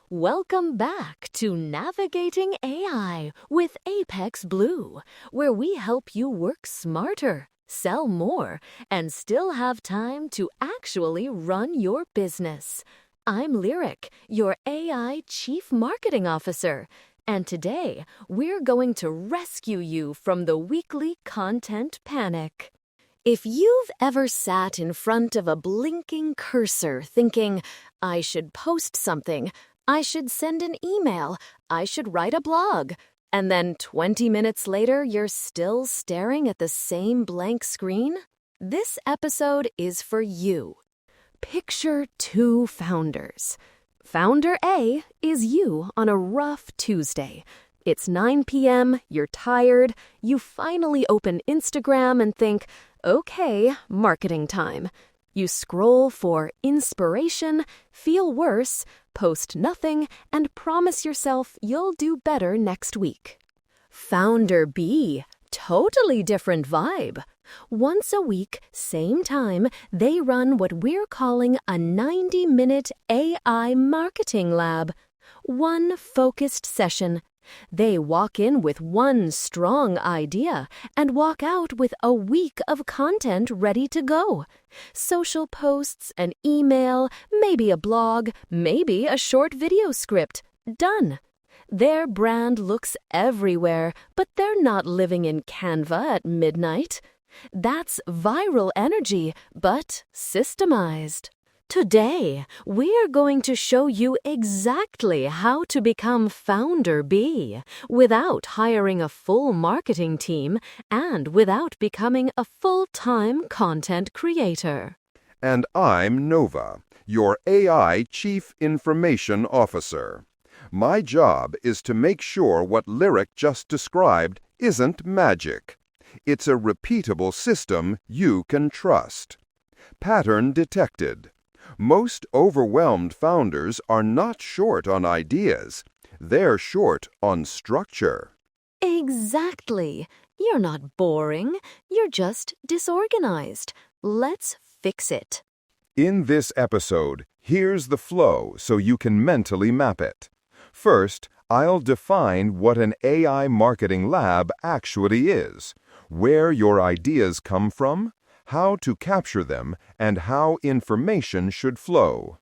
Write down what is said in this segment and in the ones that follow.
Welcome back to Navigating AI with Apex Blue, where we help you work smarter, sell more, and still have time to actually run your business. I'm Lyric, your AI Chief Marketing Officer, and today we're going to rescue you from the weekly content panic. If you've ever sat in front of a blinking cursor thinking, I should post something, I should send an email, I should write a blog, and then 20 minutes later you're still staring at the same blank screen? This episode is for you. Picture two founders. Founder A is you on a rough Tuesday. It's 9 p.m., you're tired, you finally open Instagram and think, okay, marketing time. You scroll for inspiration, feel worse, post nothing, and promise yourself you'll do better next week. Founder B, totally different vibe. Once a week, same time, they run what we're calling a 90-minute AI marketing lab. One focused session. They walk in with one strong idea and walk out with a week of content ready to go. Social posts, an email, maybe a blog, maybe a short video script. Done. Their brand looks everywhere, but they're not living in Canva at midnight. That's viral energy, but systemized. Today, we're going to show you exactly how to become Founder B without hiring a full marketing team and without becoming a full-time content creator. And I'm Nova, your AI Chief Information Officer. My job is to make sure what Lyric just described isn't magic. It's a repeatable system you can trust. Pattern detected. Most overwhelmed founders are not short on ideas. They're short on structure. Exactly. You're not boring. You're just disorganized. Let's fix it. In this episode, here's the flow so you can mentally map it. First, I'll define what an AI marketing lab actually is, where your ideas come from, how to capture them, and how information should flow.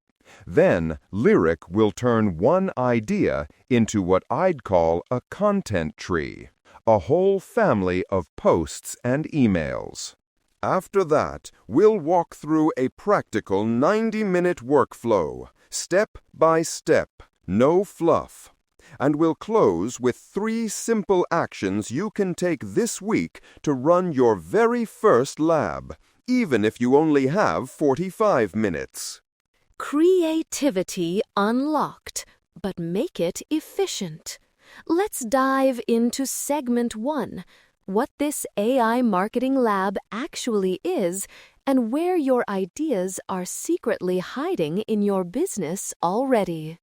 Then, Lyric will turn one idea into what I'd call a content tree, a whole family of posts and emails. After that, we'll walk through a practical 90-minute workflow, step by step, no fluff. And we'll close with 3 simple actions you can take this week to run your very first lab, even if you only have 45 minutes. Creativity unlocked, but make it efficient. Let's dive into segment 1, what this AI marketing lab actually is and where your ideas are secretly hiding in your business already.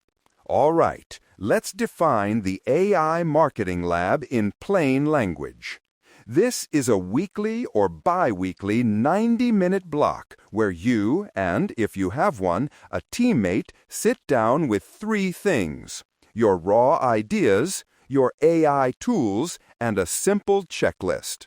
All right, let's define the AI Marketing Lab in plain language. This is a weekly or bi-weekly 90-minute block where you and, if you have one, a teammate sit down with 3 things: your raw ideas, your AI tools, and a simple checklist.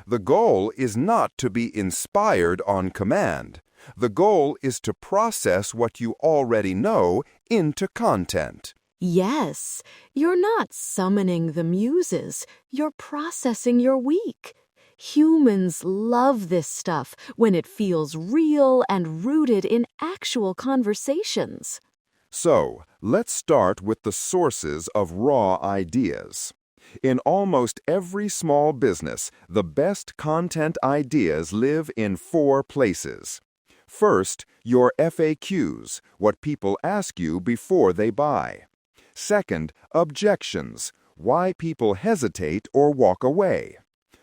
The goal is not to be inspired on command. The goal is to process what you already know into content. Yes, you're not summoning the muses, you're processing your week. Humans love this stuff when it feels real and rooted in actual conversations. So, let's start with the sources of raw ideas. In almost every small business, the best content ideas live in 4 places. First, your FAQs, what people ask you before they buy. Second, objections, why people hesitate or walk away.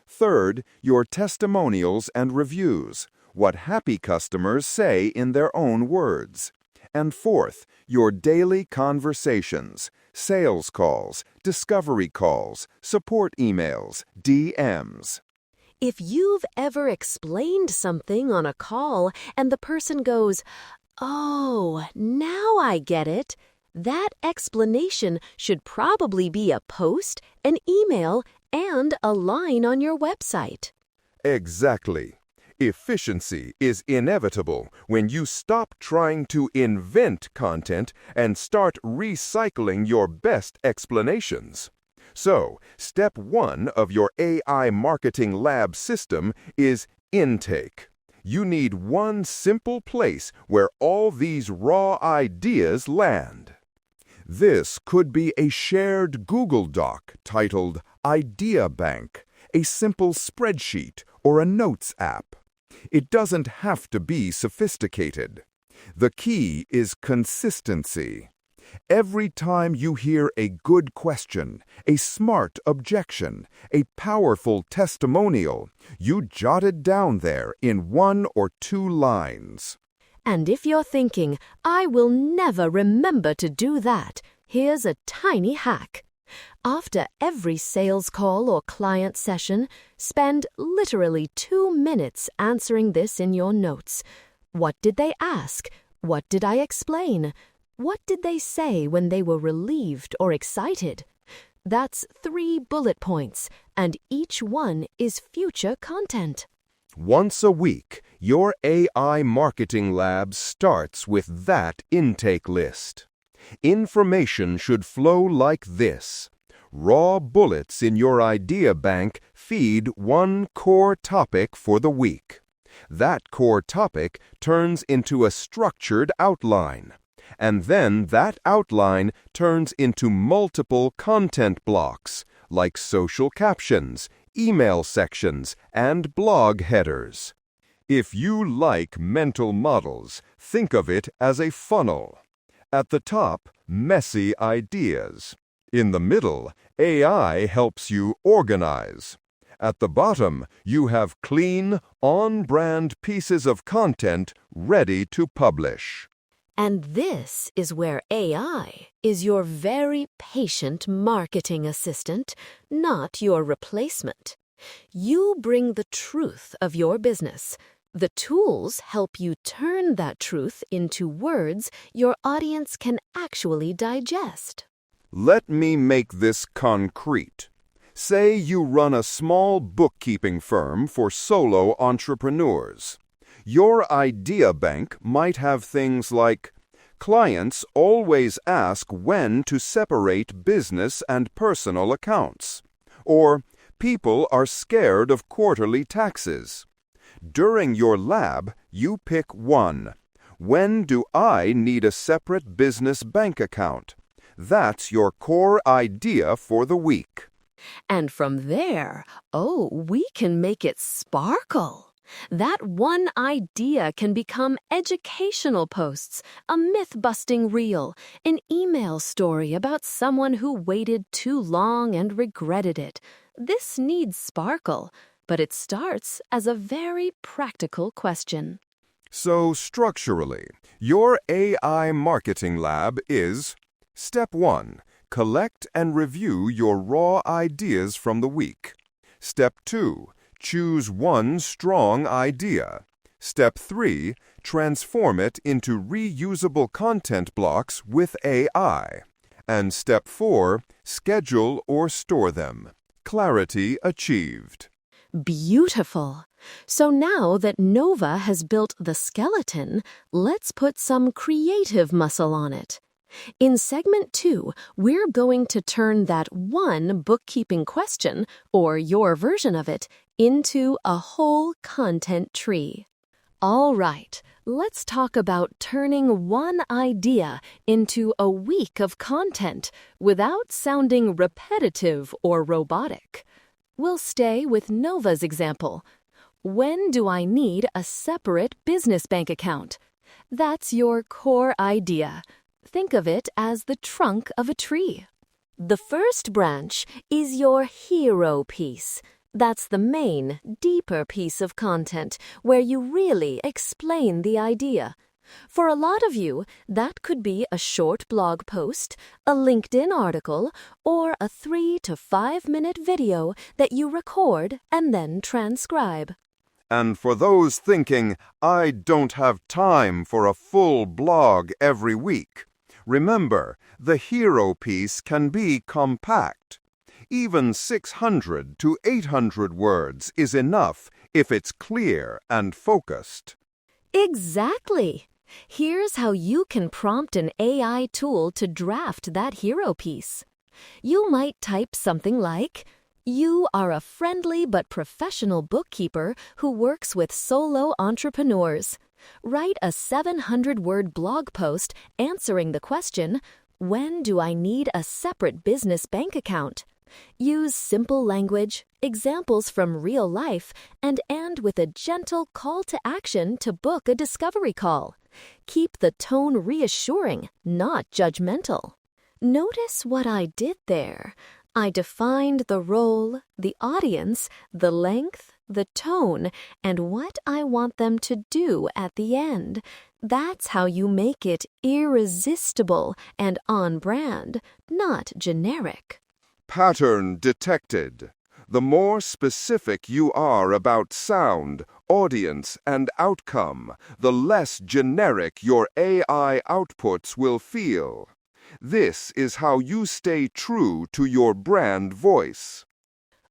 Third, your testimonials and reviews, what happy customers say in their own words. And fourth, your daily conversations, sales calls, discovery calls, support emails, DMs. If you've ever explained something on a call and the person goes, "Oh, now I get it," That explanation should probably be a post, an email, and a line on your website. Exactly. Efficiency is inevitable when you stop trying to invent content and start recycling your best explanations. So, step 1 of your AI Marketing Lab system is intake. You need one simple place where all these raw ideas land. This could be a shared Google Doc titled Idea Bank, a simple spreadsheet, or a notes app. It doesn't have to be sophisticated. The key is consistency. Every time you hear a good question, a smart objection, a powerful testimonial, you jot it down there in 1 or 2 lines. And if you're thinking, I will never remember to do that, here's a tiny hack. After every sales call or client session, spend literally 2 minutes answering this in your notes. What did they ask? What did I explain? What did they say when they were relieved or excited? That's 3 bullet points, and each one is future content. Once a week, your AI Marketing Lab starts with that intake list. Information should flow like this. Raw bullets in your idea bank feed one core topic for the week. That core topic turns into a structured outline. And then that outline turns into multiple content blocks, like social captions, email sections, and blog headers. If you like mental models, think of it as a funnel. At the top, messy ideas. In the middle, AI helps you organize. At the bottom, you have clean, on-brand pieces of content ready to publish. And this is where AI is your very patient marketing assistant, not your replacement. You bring the truth of your business. The tools help you turn that truth into words your audience can actually digest. Let me make this concrete. Say you run a small bookkeeping firm for solo entrepreneurs. Your idea bank might have things like, clients always ask when to separate business and personal accounts, or people are scared of quarterly taxes. During your lab, you pick one. When do I need a separate business bank account? That's your core idea for the week. And from there, we can make it sparkle. That one idea can become educational posts, a myth-busting reel, an email story about someone who waited too long and regretted it. This needs sparkle, but it starts as a very practical question. So structurally, your AI Marketing Lab is: Step 1. Collect and review your raw ideas from the week. Step 2. Choose one strong idea. Step 3. Transform it into reusable content blocks with AI. And Step 4. Schedule or store them. Clarity achieved. Beautiful. So now that Nova has built the skeleton, let's put some creative muscle on it. In segment 2, we're going to turn that one bookkeeping question, or your version of it, into a whole content tree. All right, let's talk about turning one idea into a week of content without sounding repetitive or robotic. We'll stay with Nova's example. When do I need a separate business bank account? That's your core idea. Think of it as the trunk of a tree. The first branch is your hero piece. That's the main, deeper piece of content where you really explain the idea. For a lot of you, that could be a short blog post, a LinkedIn article, or a 3 to 5 minute video that you record and then transcribe. And for those thinking, I don't have time for a full blog every week, Remember, the hero piece can be compact. Even 600 to 800 words is enough if it's clear and focused. Exactly. Here's how you can prompt an AI tool to draft that hero piece. You might type something like, "You are a friendly but professional bookkeeper who works with solo entrepreneurs. Write a 700-word blog post answering the question, 'When do I need a separate business bank account?' Use simple language, examples from real life, and end with a gentle call to action to book a discovery call. Keep the tone reassuring, not judgmental." Notice what I did there. I defined the role, the audience, the length, the tone, and what I want them to do at the end. That's how you make it irresistible and on brand, not generic. Pattern detected. The more specific you are about sound, audience, and outcome, the less generic your AI outputs will feel. This is how you stay true to your brand voice.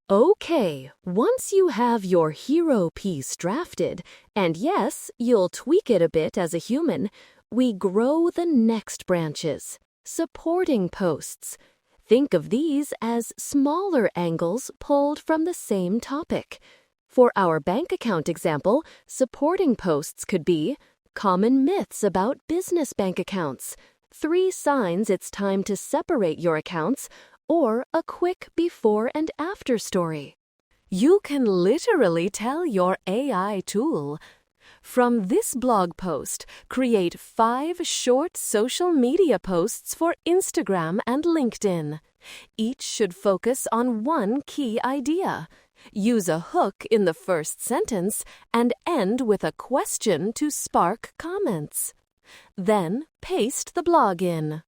Okay, once you have your hero piece drafted, and yes, you'll tweak it a bit as a human, we grow the next branches, supporting posts. Think of these as smaller angles pulled from the same topic. For our bank account example, supporting posts could be common myths about business bank accounts, 3 signs it's time to separate your accounts, or a quick before and after story. You can literally tell your AI tool, "From this blog post, create 5 short social media posts for Instagram and LinkedIn. Each should focus on one key idea. Use a hook in the first sentence and end with a question to spark comments. Then paste the blog in."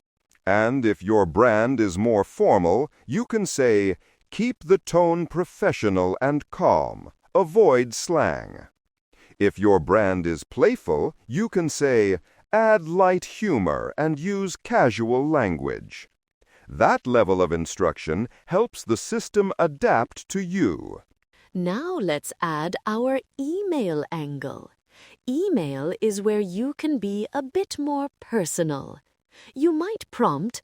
And if your brand is more formal, you can say, "Keep the tone professional and calm. Avoid slang." If your brand is playful, you can say, "Add light humor and use casual language." That level of instruction helps the system adapt to you. Now let's add our email angle. Email is where you can be a bit more personal. You might prompt,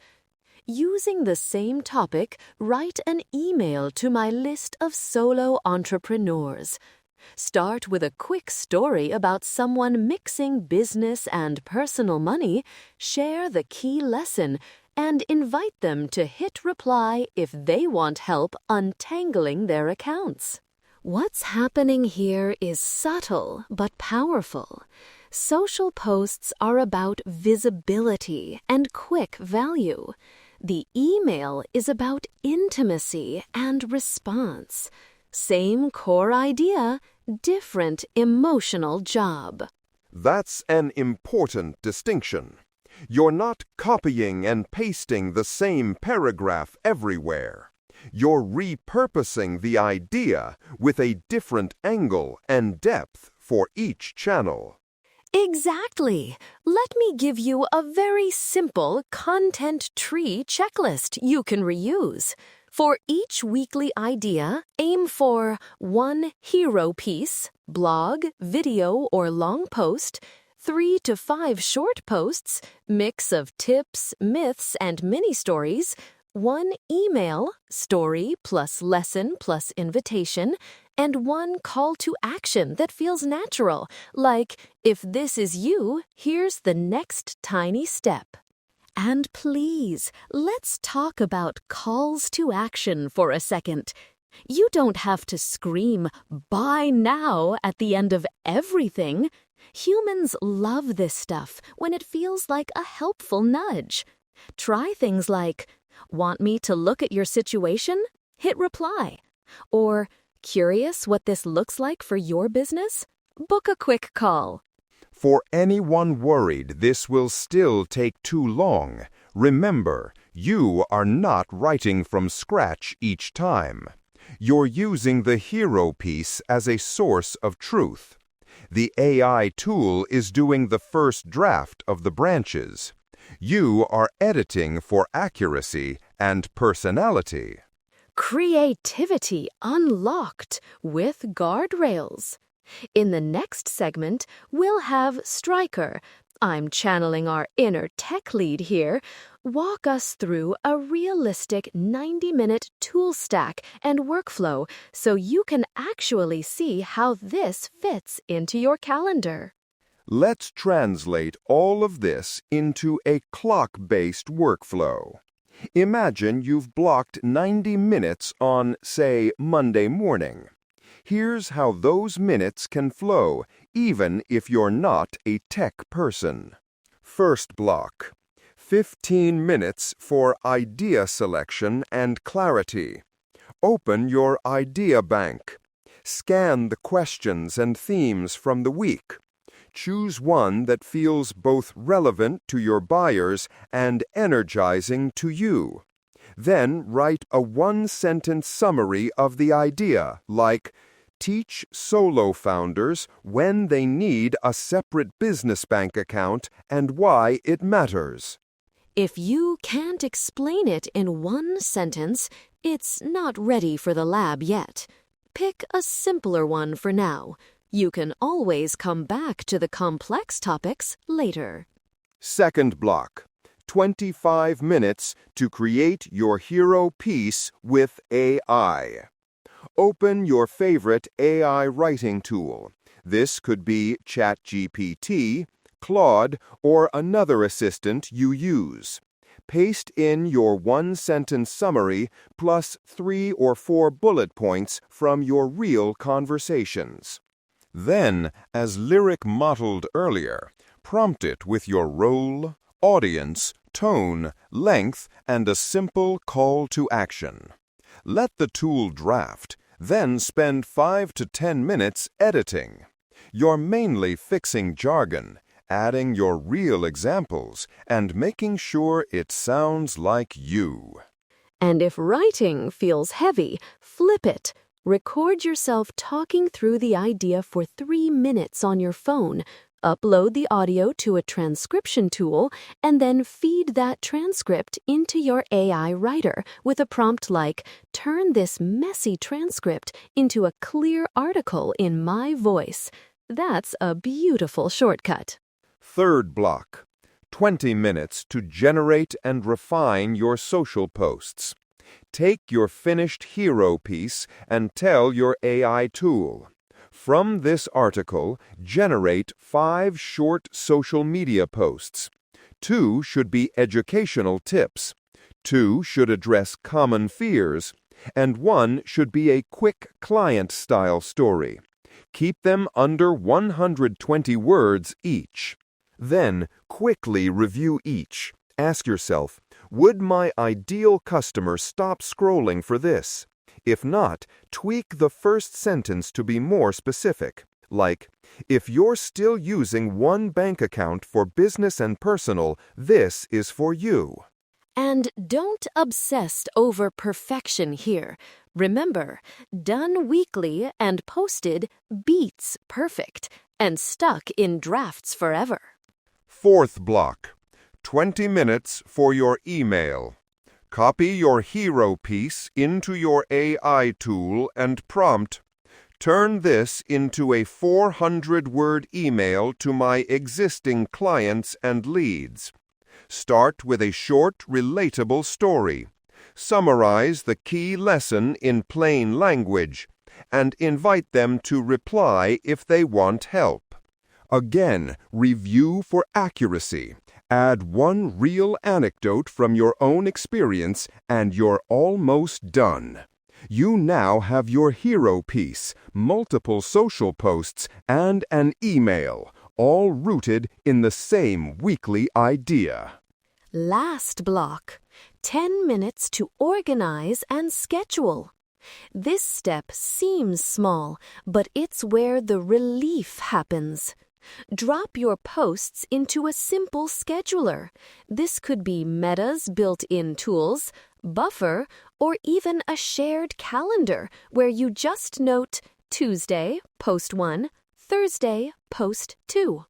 "Using the same topic, write an email to my list of solo entrepreneurs. Start with a quick story about someone mixing business and personal money, share the key lesson, and invite them to hit reply if they want help untangling their accounts." What's happening here is subtle but powerful. Social posts are about visibility and quick value. The email is about intimacy and response. Same core idea, different emotional job. That's an important distinction. You're not copying and pasting the same paragraph everywhere. You're repurposing the idea with a different angle and depth for each channel. Exactly. Let me give you a very simple content tree checklist you can reuse. For each weekly idea, aim for 1 hero piece, blog, video, or long post, 3 to 5 short posts, mix of tips, myths, and mini-stories, 1 email, story plus lesson plus invitation, and 1 call to action that feels natural, like, "If this is you, here's the next tiny step." And please, let's talk about calls to action for a second. You don't have to scream, "Buy now" at the end of everything. Humans love this stuff when it feels like a helpful nudge. Try things like, "Want me to look at your situation? Hit reply." Or, "Curious what this looks like for your business? Book a quick call." For anyone worried this will still take too long, remember, you are not writing from scratch each time. You're using the hero piece as a source of truth. The AI tool is doing the first draft of the branches. You are editing for accuracy and personality. Creativity unlocked with guardrails. In the next segment, we'll have Stryker, I'm channeling our inner tech lead here, walk us through a realistic 90-minute tool stack and workflow so you can actually see how this fits into your calendar. Let's translate all of this into a clock-based workflow. Imagine you've blocked 90 minutes on, say, Monday morning. Here's how those minutes can flow, even if you're not a tech person. First block: 15 minutes for idea selection and clarity. Open your idea bank. Scan the questions and themes from the week. Choose one that feels both relevant to your buyers and energizing to you. Then write a one-sentence summary of the idea, like, teach solo founders when they need a separate business bank account and why it matters. If you can't explain it in one sentence, it's not ready for the lab yet. Pick a simpler one for now. You can always come back to the complex topics later. Second block: 25 minutes to create your hero piece with AI. Open your favorite AI writing tool. This could be ChatGPT, Claude, or another assistant you use. Paste in your one-sentence summary plus 3 or 4 bullet points from your real conversations. Then, as Lyric modeled earlier, prompt it with your role, audience, tone, length, and a simple call to action. Let the tool draft, then spend 5 to 10 minutes editing. You're mainly fixing jargon, adding your real examples, and making sure it sounds like you. And if writing feels heavy, flip it. Record yourself talking through the idea for 3 minutes on your phone. Upload the audio to a transcription tool, and then feed that transcript into your AI writer with a prompt like, turn this messy transcript into a clear article in my voice. That's a beautiful shortcut. Third block: 20 minutes to generate and refine your social posts. Take your finished hero piece and tell your AI tool, from this article, generate 5 short social media posts. 2 should be educational tips. 2 should address common fears. And 1 should be a quick client-style story. Keep them under 120 words each. Then, quickly review each. Ask yourself, would my ideal customer stop scrolling for this? If not, tweak the first sentence to be more specific, like, if you're still using one bank account for business and personal, this is for you. And don't obsess over perfection here. Remember, done weekly and posted beats perfect and stuck in drafts forever. Fourth block: 20 minutes for your email. Copy your hero piece into your AI tool and prompt, turn this into a 400-word email to my existing clients and leads. Start with a short, relatable story. Summarize the key lesson in plain language, and invite them to reply if they want help. Again, review for accuracy. Add one real anecdote from your own experience, and you're almost done. You now have your hero piece, multiple social posts, and an email, all rooted in the same weekly idea. Last block: 10 minutes to organize and schedule. This step seems small, but it's where the relief happens. Drop your posts into a simple scheduler. This could be Meta's built-in tools, Buffer, or even a shared calendar where you just note Tuesday, post 1, Thursday, post 2.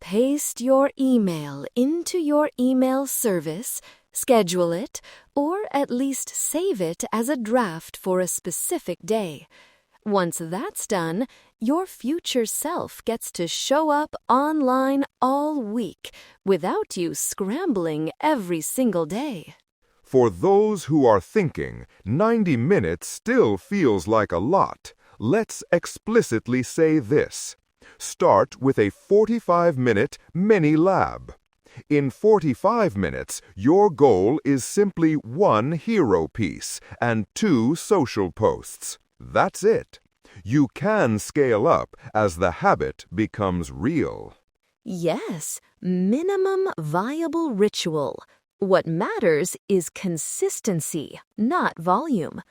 Paste your email into your email service, schedule it, or at least save it as a draft for a specific day. Once that's done, your future self gets to show up online all week without you scrambling every single day. For those who are thinking 90 minutes still feels like a lot, let's explicitly say this. Start with a 45-minute mini lab. In 45 minutes, your goal is simply 1 hero piece and 2 social posts. That's it. You can scale up as the habit becomes real. Yes, minimum viable ritual. What matters is consistency, not volume.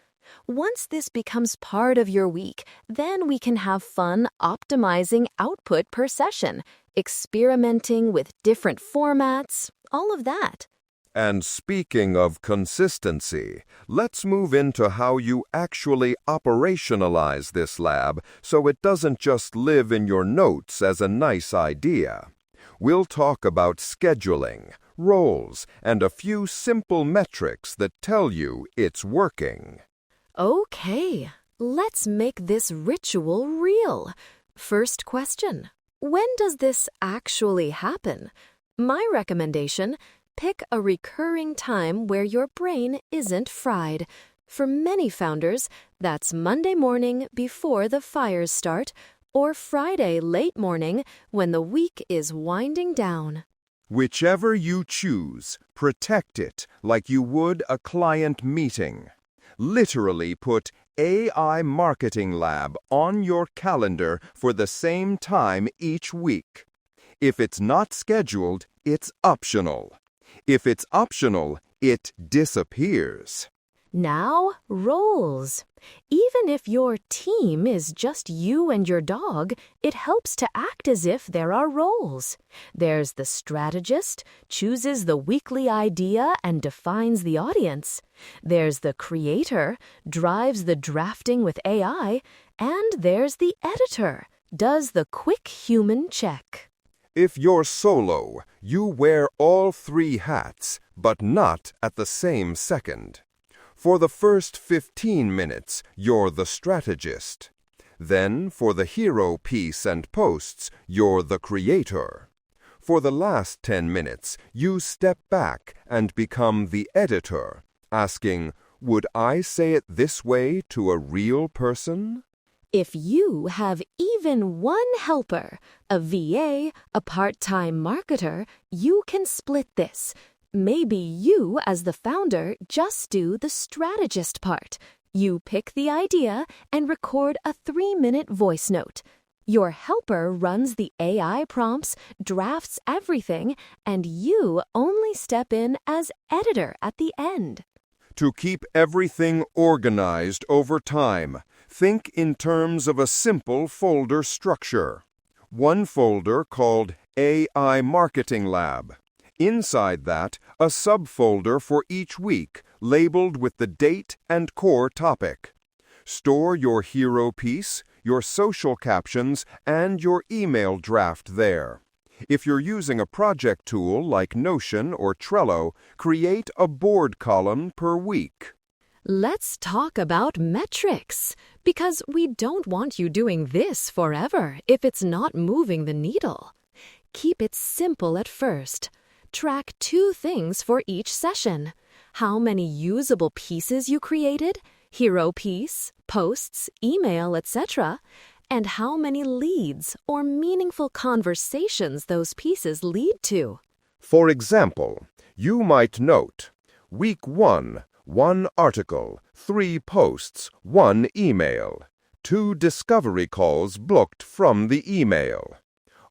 Once this becomes part of your week, then we can have fun optimizing output per session, experimenting with different formats, all of that. And speaking of consistency, let's move into how you actually operationalize this lab so it doesn't just live in your notes as a nice idea. We'll talk about scheduling, roles, and a few simple metrics that tell you it's working. Okay, let's make this ritual real. First question, when does this actually happen? My recommendation, pick a recurring time where your brain isn't fried. For many founders, that's Monday morning before the fires start, or Friday late morning when the week is winding down. Whichever you choose, protect it like you would a client meeting. Literally put AI Marketing Lab on your calendar for the same time each week. If it's not scheduled, it's optional. If it's optional, it disappears. Now, roles. Even if your team is just you and your dog, it helps to act as if there are roles. There's the strategist, chooses the weekly idea and defines the audience. There's the creator, drives the drafting with AI. And there's the editor, does the quick human check. If you're solo, you wear all 3 hats, but not at the same second. For the first 15 minutes, you're the strategist. Then, for the hero piece and posts, you're the creator. For the last 10 minutes, you step back and become the editor, asking, would I say it this way to a real person? If you have even one helper, a VA, a part-time marketer, you can split this. Maybe you, as the founder, just do the strategist part. You pick the idea and record a 3-minute voice note. Your helper runs the AI prompts, drafts everything, and you only step in as editor at the end. To keep everything organized over time, think in terms of a simple folder structure. One folder called AI Marketing Lab. Inside that, a subfolder for each week, labeled with the date and core topic. Store your hero piece, your social captions, and your email draft there. If you're using a project tool like Notion or Trello, create a board column per week. Let's talk about metrics, because we don't want you doing this forever if it's not moving the needle. Keep it simple at first. Track 2 things for each session. How many usable pieces you created, hero piece, posts, email, etc., and how many leads or meaningful conversations those pieces lead to. For example, you might note, Week 1, 1 article, 3 posts, 1 email, 2 discovery calls booked from the email.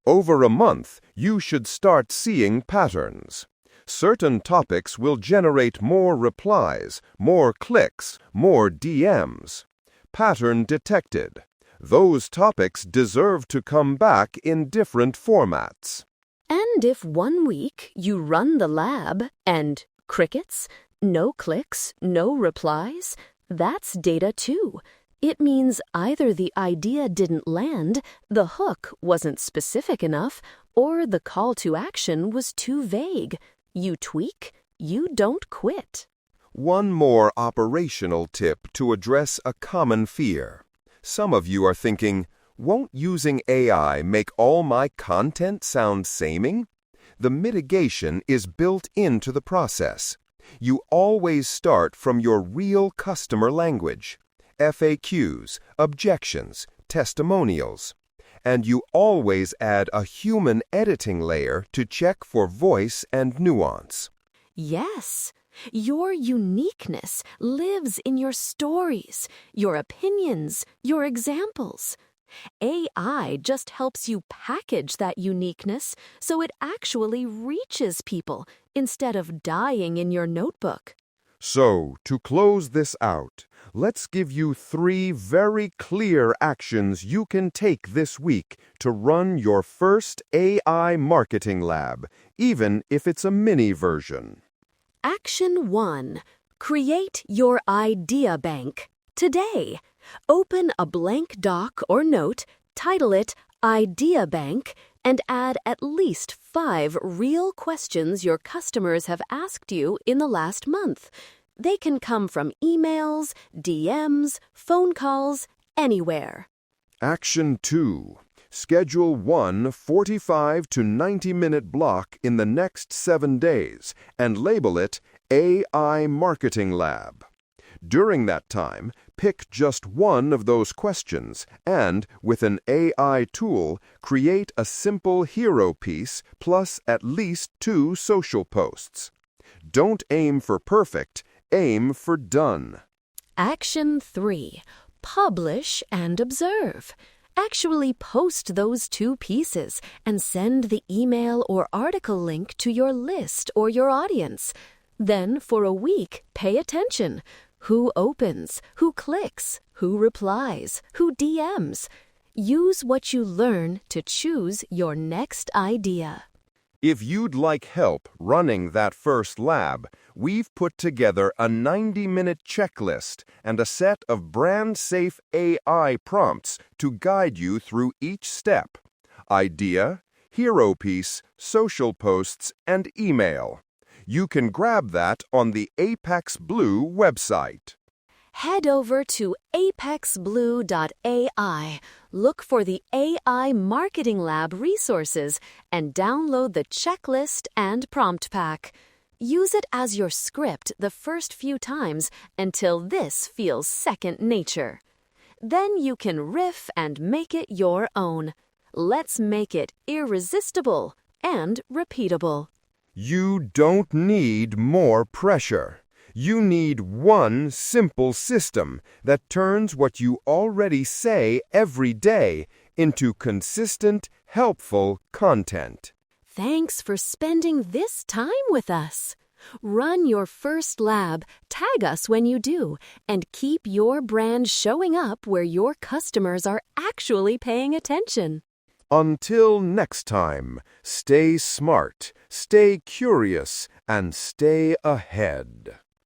Over a month, you should start seeing patterns. Certain topics will generate more replies, more clicks, more DMs. Pattern detected. Those topics deserve to come back in different formats. And if one week you run the lab and crickets, no clicks, no replies, that's data too. It means either the idea didn't land, the hook wasn't specific enough, or the call to action was too vague. You tweak, you don't quit. One more operational tip to address a common fear. Some of you are thinking, won't using AI make all my content sound saming? The mitigation is built into the process. You always start from your real customer language, FAQs, objections, testimonials. And you always add a human editing layer to check for voice and nuance. Yes, your uniqueness lives in your stories, your opinions, your examples. AI just helps you package that uniqueness so it actually reaches people instead of dying in your notebook. So, to close this out, let's give you 3 very clear actions you can take this week to run your first AI marketing lab, even if it's a mini version. Action 1. Create your idea bank. Today, open a blank doc or note, title it Idea Bank, and add at least 5 real questions your customers have asked you in the last month. They can come from emails, DMs, phone calls, anywhere. Action 2. Schedule one 45 to 90-minute block in the next 7 days and label it AI Marketing Lab. During that time, pick just one of those questions and, with an AI tool, create a simple hero piece plus at least 2 social posts. Don't aim for perfect, aim for done. Action 3. Publish and observe. Actually post those 2 pieces and send the email or article link to your list or your audience. Then, for a week, pay attention. Who opens? Who clicks? Who replies? Who DMs? Use what you learn to choose your next idea. If you'd like help running that first lab, we've put together a 90-minute checklist and a set of brand-safe AI prompts to guide you through each step: idea, hero piece, social posts, and email. You can grab that on the Apex Blue website. Head over to apexblue.ai, look for the AI Marketing Lab resources, and download the checklist and prompt pack. Use it as your script the first few times until this feels second nature. Then you can riff and make it your own. Let's make it irresistible and repeatable. You don't need more pressure. You need one simple system that turns what you already say every day into consistent, helpful content. Thanks for spending this time with us. Run your first lab, tag us when you do, and keep your brand showing up where your customers are actually paying attention. Until next time, stay smart, stay curious, and stay ahead.